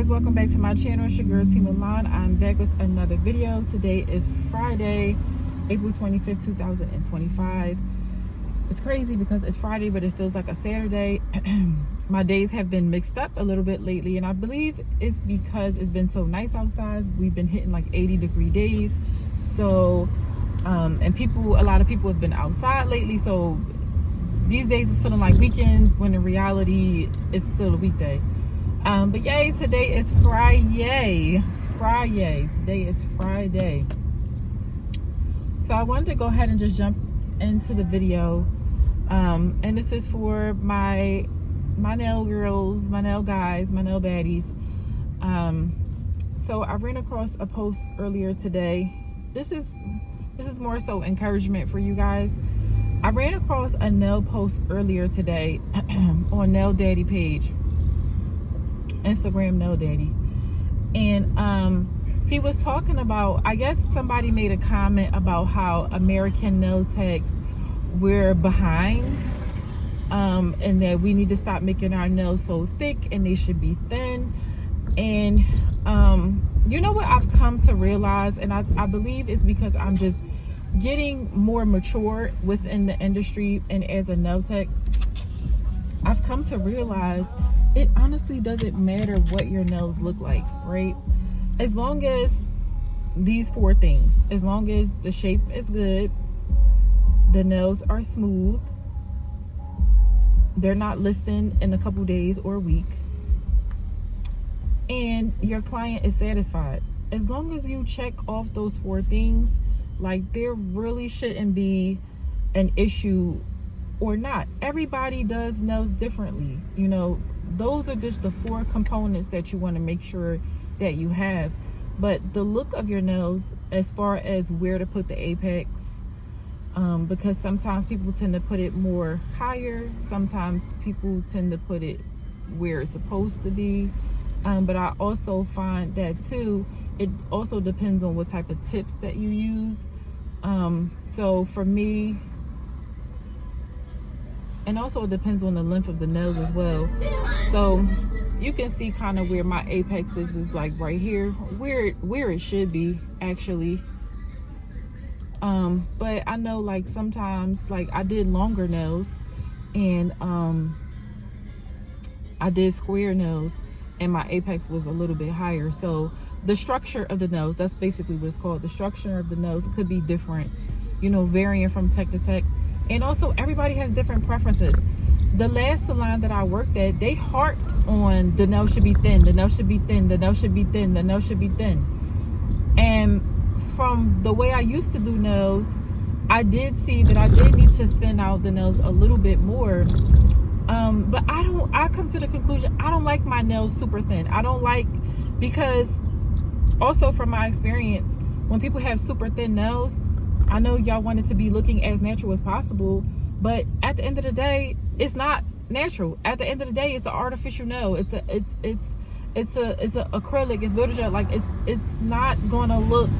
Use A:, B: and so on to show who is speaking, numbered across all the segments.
A: welcome back to my channel. It's your girl T Milan. I'm back with another video. Today is Friday, April 25th, 2025. It's crazy because it's Friday, but it feels like a Saturday. My days have been mixed up a little bit lately, and I believe it's because it's been so nice outside. We've been hitting like 80-degree days. So, and a lot of people have been outside lately. So these days it's feeling like weekends when in reality it's still a weekday. But yay, today is Friday. Today is Friday. So I wanted to go ahead and just jump into the video. And this is for my nail girls, my nail guys, my nail baddies. So I ran across a post earlier today. This is more so encouragement for you guys. I ran across a nail post earlier today on Nail Daddy page. Instagram Nail Daddy, and he was talking about, I guess somebody made a comment about how American nail techs, we're behind, and that we need to stop making our nails so thick and they should be thin. And you know what I've come to realize, and I believe it's because I'm just getting more mature within the industry, and as a nail tech, I've come to realize it honestly doesn't matter what your nails look like, right? As long as these four things, as long as the shape is good, the nails are smooth, they're not lifting in a couple days or a week, and your client is satisfied. As long as you check off those four things, like, there really shouldn't be an issue or not. Everybody does nails differently, you know. Those are just the four components that you want to make sure that you have. But the look of your nails, as far as where to put the apex, because sometimes people tend to put it more higher, sometimes people tend to put it where it's supposed to be, but I also find that too, it also depends on what type of tips that you use. So for me, and also it depends on the length of the nails as well. So you can see kind of where my apex is like right here, where it should be actually. But I know, like, sometimes, like, I did longer nails, and I did square nails, and my apex was a little bit higher. So the structure of the nails, that's basically what it's called. The structure of the nails could be different, you know, varying from tech to tech. And also, everybody has different preferences. The last salon that I worked at, they harped on the nail should be thin, the nail should be thin, the nail should be thin, the nail should be thin. And from the way I used to do nails, I did see that I did need to thin out the nails a little bit more. But I come to the conclusion, I don't like my nails super thin. I don't like, because also from my experience, when people have super thin nails, I know y'all want it to be looking as natural as possible, but at the end of the day, it's not natural. At the end of the day, it's an artificial nail. It's a acrylic. It's built up, like, it's not gonna look.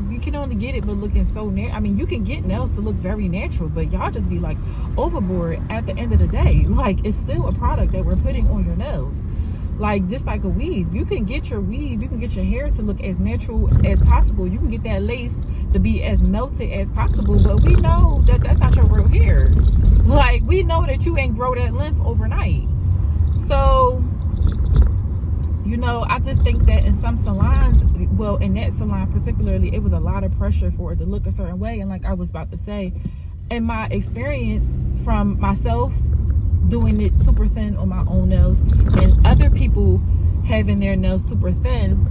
A: You can only get it but looking so natural. I mean, you can get nails to look very natural, but y'all just be like overboard at the end of the day. Like, it's still a product that we're putting on your nails. Like, just like a weave, you can get your weave, you can get your hair to look as natural as possible. You can get that lace to be as melted as possible, but we know that that's not your real hair. Like, we know that you ain't grow that length overnight. So, you know, I just think that in some salons, well, in that salon particularly, it was a lot of pressure for it to look a certain way. And like I was about to say, in my experience from myself doing it super thin on my own nails, and other people having their nails super thin,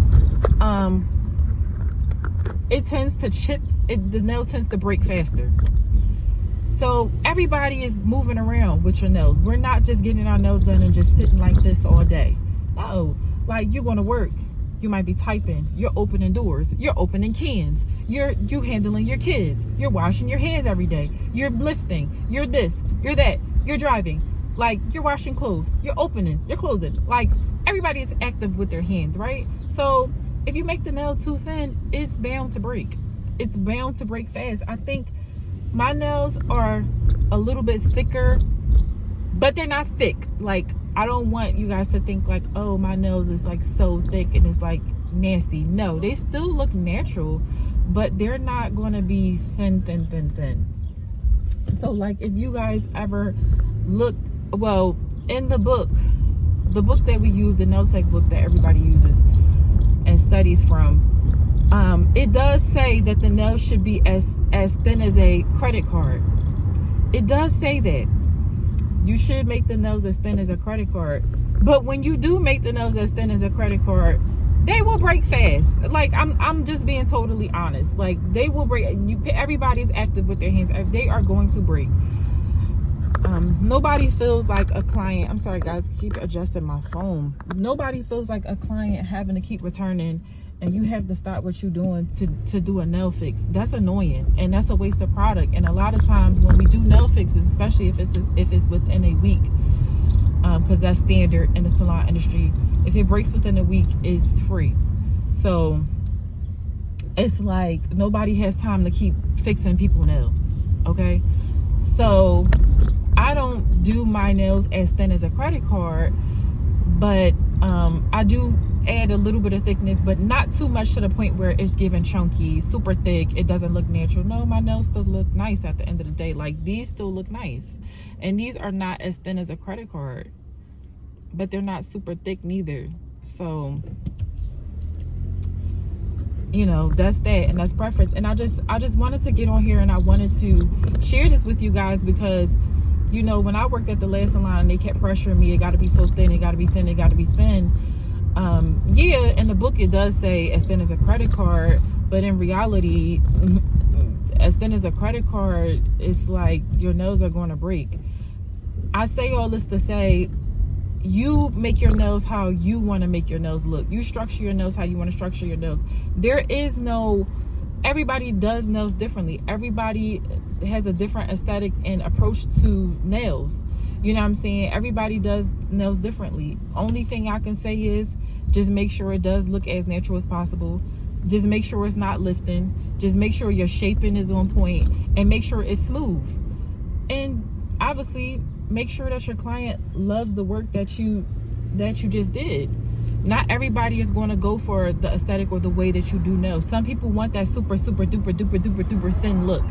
A: it tends to chip, the nail tends to break faster. So everybody is moving around with your nails. We're not just getting our nails done and just sitting like this all day. No, like, you're going to work. You might be typing. You're opening doors. You're opening cans. You're handling your kids. You're washing your hands every day. You're lifting. You're this. You're that. You're driving. Like, you're washing clothes. You're opening. You're closing. Like, everybody is active with their hands, right? So if you make the nail too thin, it's bound to break. It's bound to break fast. I think my nails are a little bit thicker, but they're not thick. Like, I don't want you guys to think like, oh, my nails is like so thick and it's like nasty. No, they still look natural, but they're not going to be thin. So like, if you guys ever look, well, in the book that we use, the nail tech book that everybody uses and studies from, it does say that the nails should be as thin as a credit card. It does say that you should make the nails as thin as a credit card. But when you do make the nails as thin as a credit card, they will break fast. Like, I'm just being totally honest. Like, they will break. Everybody's active with their hands. They are going to break. Nobody feels like a client. I'm sorry, guys. Keep adjusting my phone. Nobody feels like a client having to keep returning, and you have to stop what you're doing to do a nail fix. That's annoying, and that's a waste of product. And a lot of times when we do nail fixes, especially if it's within a week, because that's standard in the salon industry. If it breaks within a week, it's free. So it's like nobody has time to keep fixing people's nails. Okay, so I don't do my nails as thin as a credit card, but I do add a little bit of thickness, but not too much to the point where it's giving chunky, super thick. It doesn't look natural. No, my nails still look nice at the end of the day. Like, these still look nice, and these are not as thin as a credit card, but they're not super thick neither. So, you know, that's that, and that's preference. And I just wanted to get on here, and I wanted to share this with you guys because, you know, when I worked at the last salon, they kept pressuring me, it got to be so thin, it got to be thin, it got to be thin. Yeah, in the book it does say as thin as a credit card, but in reality, as thin as a credit card, it's like your nails are going to break. I say all this to say, you make your nails how you want to make your nails look. You structure your nails how you want to structure your nails. There is no, everybody does nails differently. Everybody has a different aesthetic and approach to nails. You know what I'm saying? Everybody does nails differently. Only thing I can say is just make sure it does look as natural as possible. Just make sure it's not lifting. Just make sure your shaping is on point, and make sure it's smooth. And obviously, make sure that your client loves the work that you just did. Not everybody is going to go for the aesthetic or the way that you do nails. Some people want that super duper thin look,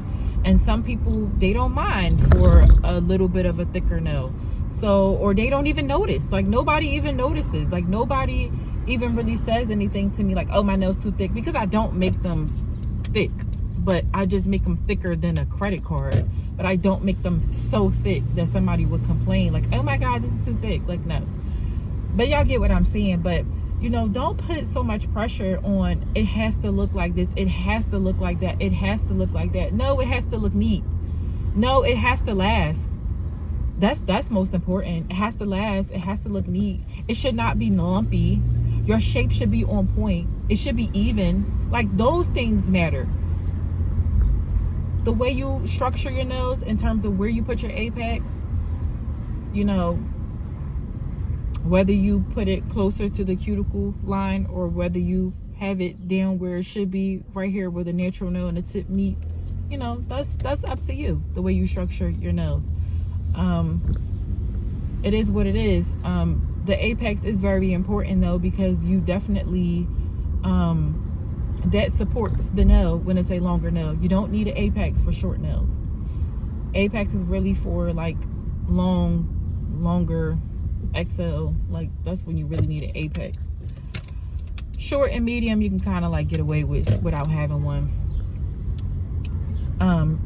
A: and some people, they don't mind for a little bit of a thicker nail. So, or they don't even notice. Like, nobody even notices. Like, nobody even really says anything to me like, oh, my nail's too thick, because I don't make them thick, but I just make them thicker than a credit card. But I don't make them so thick that somebody would complain like, oh my God, this is too thick. Like, no. But y'all get what I'm saying. But, you know, don't put so much pressure on, it has to look like this, it has to look like that, it has to look like that. No, it has to look neat. No, it has to last. That's most important. It has to last. It has to look neat. It should not be lumpy. Your shape should be on point. It should be even. Like, those things matter. The way you structure your nails in terms of where you put your apex, you know, whether you put it closer to the cuticle line or whether you have it down where it should be, right here where the natural nail and the tip meet, you know, that's up to you, the way you structure your nails. It is what it is. The apex is very important though, because you definitely that supports the nail when it's a longer nail. You don't need an apex for short nails. Apex is really for like longer XL. Like, that's when you really need an apex. Short and medium you can kind of like get away with without having one.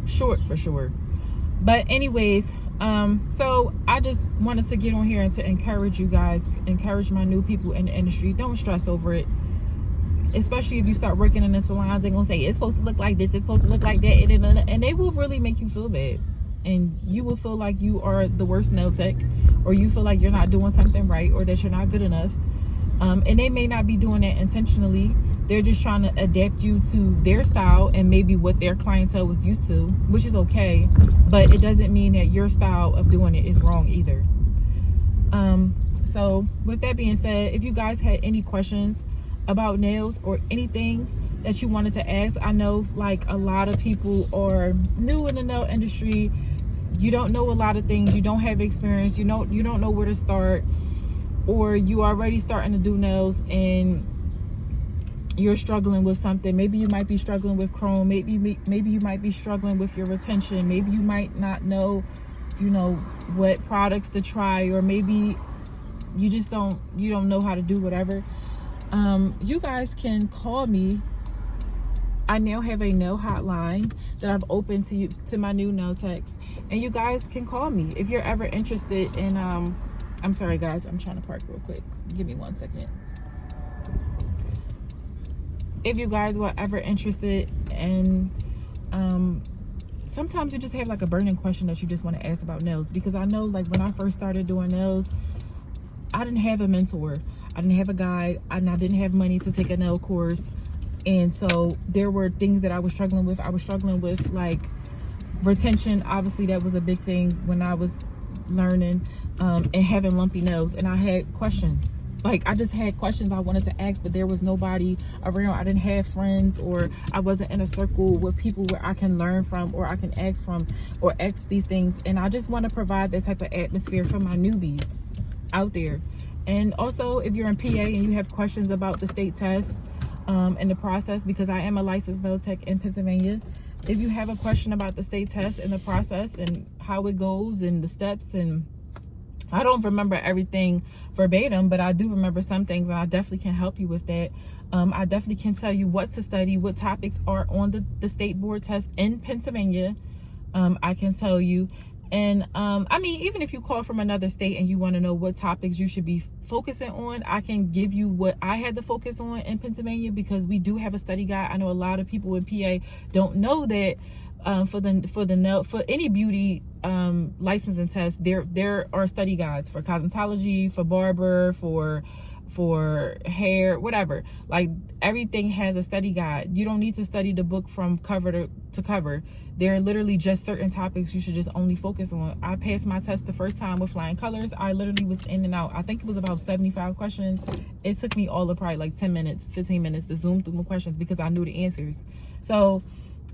A: Short for sure. But anyways, so I just wanted to get on here and to encourage you guys, encourage my new people in the industry. Don't stress over it. Especially if you start working in the salons, they're gonna say it's supposed to look like this, it's supposed to look like that, and they will really make you feel bad, and you will feel like you are the worst nail tech, or you feel like you're not doing something right, or that you're not good enough. And they may not be doing that intentionally. They're just trying to adapt you to their style and maybe what their clientele was used to, which is okay, but it doesn't mean that your style of doing it is wrong either. So with that being said, if you guys had any questions about nails or anything that you wanted to ask, I know like a lot of people are new in the nail industry. You don't know a lot of things, you don't have experience, you don't know where to start. or you already starting to do nails and you're struggling with something. Maybe you might be struggling with chrome, maybe you might be struggling with your retention, maybe you might not know, you know, what products to try, or maybe you just don't know how to do whatever. You guys can call me. I now have a nail hotline that I've opened to my new nail techs, and you guys can call me if you're ever interested in I'm sorry guys, I'm trying to park real quick, give me 1 second. If you guys were ever interested in sometimes you just have like a burning question that you just want to ask about nails, because I know, like, when I first started doing nails, I didn't have a mentor, I didn't have a guide, and I didn't have money to take a nail course. And so there were things that I was struggling with. I was struggling with, like, retention. Obviously that was a big thing when I was learning, and having lumpy nails, and I had questions. Like, I just had questions I wanted to ask, but there was nobody around. I didn't have friends, or I wasn't in a circle with people where I can learn from, or I can ask from, or ask these things. And I just want to provide that type of atmosphere for my newbies out there. And also, if you're in PA and you have questions about the state test and the process, because I am a licensed nail tech in Pennsylvania, if you have a question about the state test and the process and how it goes and the steps, and I don't remember everything verbatim, but I do remember some things, and I definitely can help you with that. I definitely can tell you what to study, what topics are on the state board test in Pennsylvania. I can tell you. And I mean, even if you call from another state and you want to know what topics you should be focusing on, I can give you what I had to focus on in Pennsylvania, because we do have a study guide. I know a lot of people in PA don't know that for any beauty licensing test, there are study guides for cosmetology, for barber, for hair, whatever. Like, everything has a study guide. You don't need to study the book from cover to cover. There are literally just certain topics you should just only focus on. I passed my test the first time with flying colors. I literally was in and out. I think it was about 75 questions. It took me all of probably like 10 minutes, 15 minutes to zoom through the questions, because I knew the answers. So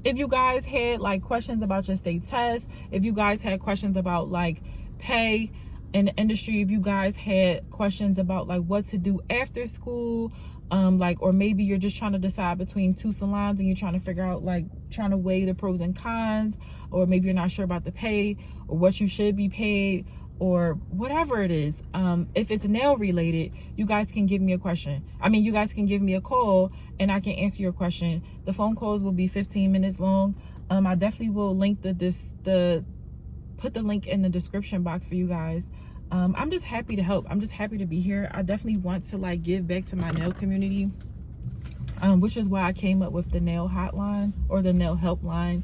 A: if you guys had like questions about your state test, if you guys had questions about like pay in the industry, if you guys had questions about like what to do after school, like, or maybe you're just trying to decide between two salons and you're trying to figure out, like, trying to weigh the pros and cons, or maybe you're not sure about the pay or what you should be paid, or whatever it is. If it's nail related, you guys can give me a question. I mean, you guys can give me a call and I can answer your question. The phone calls will be 15 minutes long. I definitely will link put the link in the description box for you guys. I'm just happy to help. I'm just happy to be here. I definitely want to, like, give back to my nail community, which is why I came up with the nail hotline, or the nail helpline,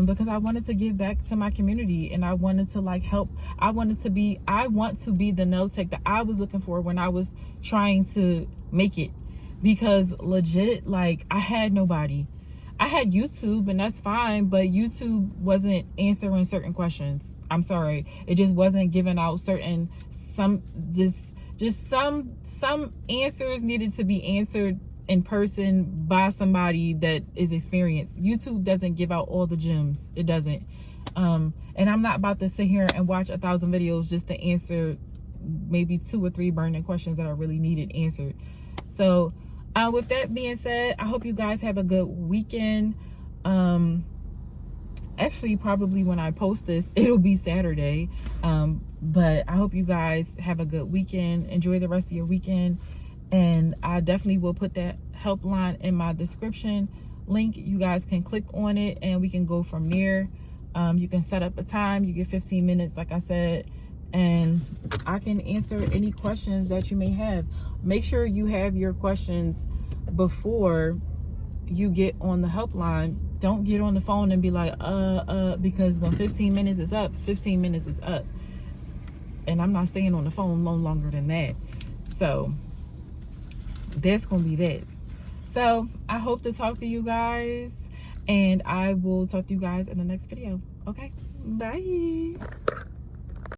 A: because I wanted to give back to my community, and I wanted to, like, help. I want to be the nail tech that I was looking for when I was trying to make it, because legit, like, I had nobody. I had YouTube, and that's fine, but YouTube wasn't answering certain questions. I'm sorry, it just wasn't giving out certain, some answers needed to be answered in person by somebody that is experienced. YouTube doesn't give out all the gems. It doesn't. And I'm not about to sit here and watch 1,000 videos just to answer maybe 2 or 3 burning questions that are really needed answered. So with that being said, I hope you guys have a good weekend. Actually, probably when I post this, it'll be Saturday. But I hope you guys have a good weekend. Enjoy the rest of your weekend. And I definitely will put that helpline in my description link. You guys can click on it and we can go from there. You can set up a time. You get 15 minutes, like I said, and I can answer any questions that you may have. Make sure you have your questions before you get on the helpline. Don't get on the phone and be like, because when 15 minutes is up, 15 minutes is up. And I'm not staying on the phone no longer than that. So that's going to be that. So I hope to talk to you guys, and I will talk to you guys in the next video. Okay, bye.